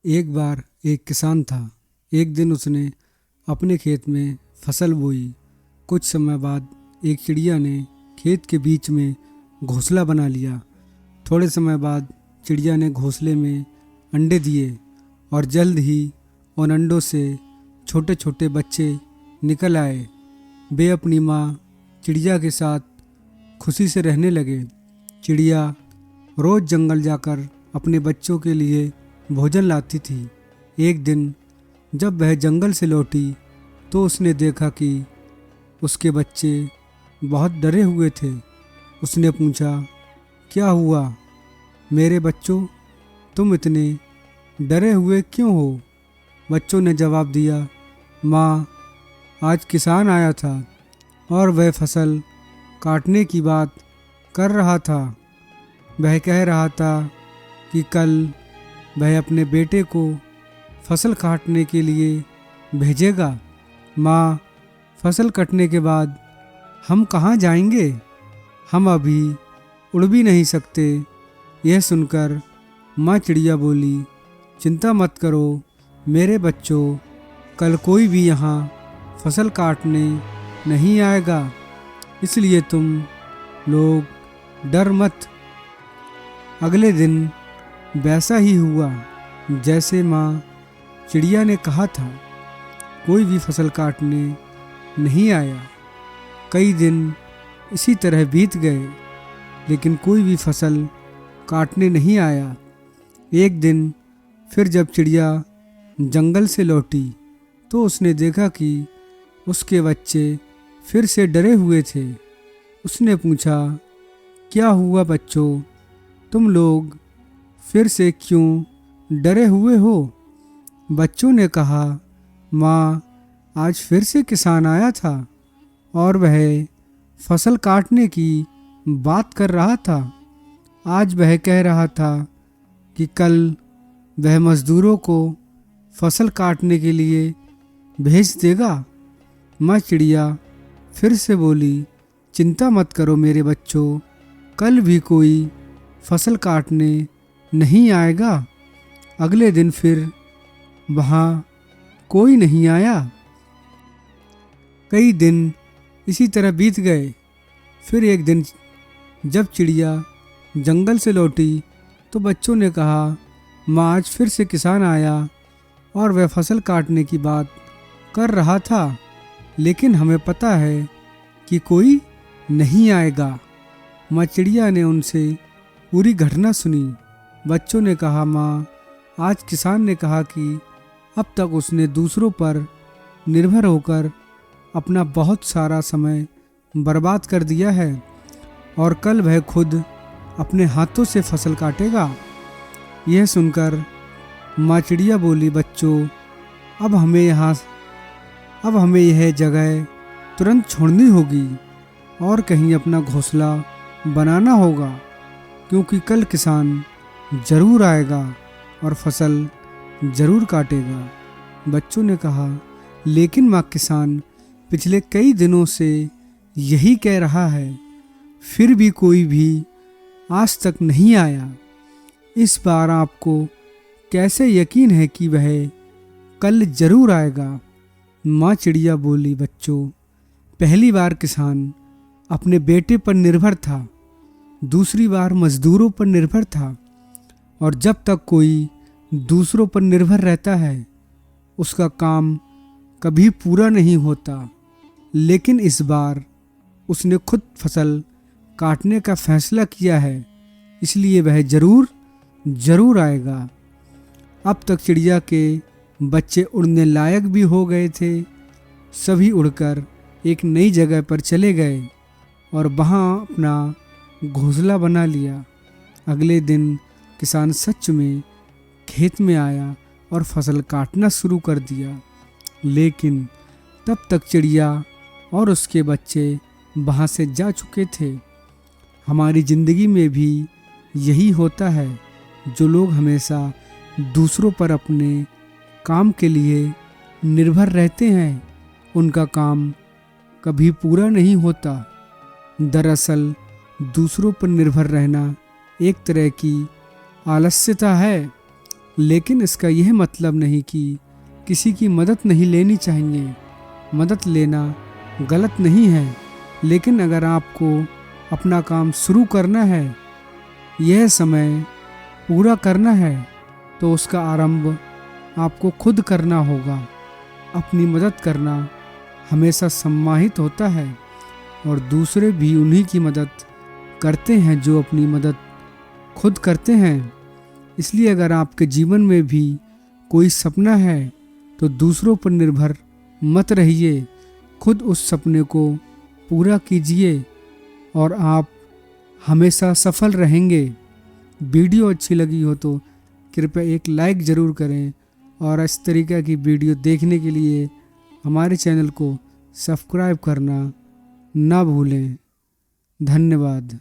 एक बार एक किसान था। एक दिन उसने अपने खेत में फसल बोई। कुछ समय बाद एक चिड़िया ने खेत के बीच में घोंसला बना लिया। थोड़े समय बाद चिड़िया ने घोंसले में अंडे दिए और जल्द ही उन अंडों से छोटे छोटे बच्चे निकल आए। वे अपनी माँ चिड़िया के साथ खुशी से रहने लगे। चिड़िया रोज़ जंगल जाकर अपने बच्चों के लिए भोजन लाती थी। एक दिन जब वह जंगल से लौटी तो उसने देखा कि उसके बच्चे बहुत डरे हुए थे। उसने पूछा, क्या हुआ मेरे बच्चों, तुम इतने डरे हुए क्यों हो? बच्चों ने जवाब दिया, माँ, आज किसान आया था और वह फसल काटने की बात कर रहा था। वह कह रहा था कि कल वह अपने बेटे को फसल काटने के लिए भेजेगा। माँ, फसल कटने के बाद हम कहाँ जाएंगे? हम अभी उड़ भी नहीं सकते। यह सुनकर माँ चिड़िया बोली, चिंता मत करो मेरे बच्चों, कल कोई भी यहाँ फसल काटने नहीं आएगा, इसलिए तुम लोग डर मत। अगले दिन वैसा ही हुआ जैसे माँ चिड़िया ने कहा था। कोई भी फसल काटने नहीं आया। कई दिन इसी तरह बीत गए, लेकिन कोई भी फसल काटने नहीं आया। एक दिन फिर जब चिड़िया जंगल से लौटी तो उसने देखा कि उसके बच्चे फिर से डरे हुए थे। उसने पूछा, क्या हुआ बच्चों, तुम लोग फिर से क्यों डरे हुए हो? बच्चों ने कहा, माँ, आज फिर से किसान आया था और वह फसल काटने की बात कर रहा था। आज वह कह रहा था कि कल वह मज़दूरों को फसल काटने के लिए भेज देगा। माँ चिड़िया फिर से बोली, चिंता मत करो मेरे बच्चों, कल भी कोई फसल काटने नहीं आएगा। अगले दिन फिर वहाँ कोई नहीं आया। कई दिन इसी तरह बीत गए। फिर एक दिन जब चिड़िया जंगल से लौटी तो बच्चों ने कहा, माँ, आज फिर से किसान आया और वह फसल काटने की बात कर रहा था, लेकिन हमें पता है कि कोई नहीं आएगा। माँ चिड़िया ने उनसे पूरी घटना सुनी। बच्चों ने कहा, माँ, आज किसान ने कहा कि अब तक उसने दूसरों पर निर्भर होकर अपना बहुत सारा समय बर्बाद कर दिया है और कल वह खुद अपने हाथों से फसल काटेगा। यह सुनकर माँ चिड़िया बोली, बच्चों, अब हमें यह जगह तुरंत छोड़नी होगी और कहीं अपना घोंसला बनाना होगा, क्योंकि कल किसान ज़रूर आएगा और फसल ज़रूर काटेगा। बच्चों ने कहा, लेकिन माँ, किसान पिछले कई दिनों से यही कह रहा है, फिर भी कोई भी आज तक नहीं आया। इस बार आपको कैसे यकीन है कि वह कल ज़रूर आएगा? माँ चिड़िया बोली, बच्चों, पहली बार किसान अपने बेटे पर निर्भर था, दूसरी बार मज़दूरों पर निर्भर था, और जब तक कोई दूसरों पर निर्भर रहता है उसका काम कभी पूरा नहीं होता। लेकिन इस बार उसने खुद फसल काटने का फैसला किया है, इसलिए वह ज़रूर आएगा। अब तक चिड़िया के बच्चे उड़ने लायक भी हो गए थे। सभी उड़कर एक नई जगह पर चले गए और वहाँ अपना घोंसला बना लिया। अगले दिन किसान सच में खेत में आया और फसल काटना शुरू कर दिया, लेकिन तब तक चिड़िया और उसके बच्चे वहाँ से जा चुके थे। हमारी ज़िंदगी में भी यही होता है। जो लोग हमेशा दूसरों पर अपने काम के लिए निर्भर रहते हैं, उनका काम कभी पूरा नहीं होता। दरअसल दूसरों पर निर्भर रहना एक तरह की आलस्यता है। लेकिन इसका यह मतलब नहीं कि किसी की मदद नहीं लेनी चाहिए। मदद लेना गलत नहीं है, लेकिन अगर आपको अपना काम शुरू करना है, यह समय पूरा करना है, तो उसका आरंभ आपको खुद करना होगा। अपनी मदद करना हमेशा सम्मानित होता है और दूसरे भी उन्हीं की मदद करते हैं जो अपनी मदद खुद करते हैं। इसलिए अगर आपके जीवन में भी कोई सपना है तो दूसरों पर निर्भर मत रहिए, खुद उस सपने को पूरा कीजिए और आप हमेशा सफल रहेंगे। वीडियो अच्छी लगी हो तो कृपया एक लाइक ज़रूर करें और इस तरीक़े की वीडियो देखने के लिए हमारे चैनल को सब्सक्राइब करना ना भूलें। धन्यवाद।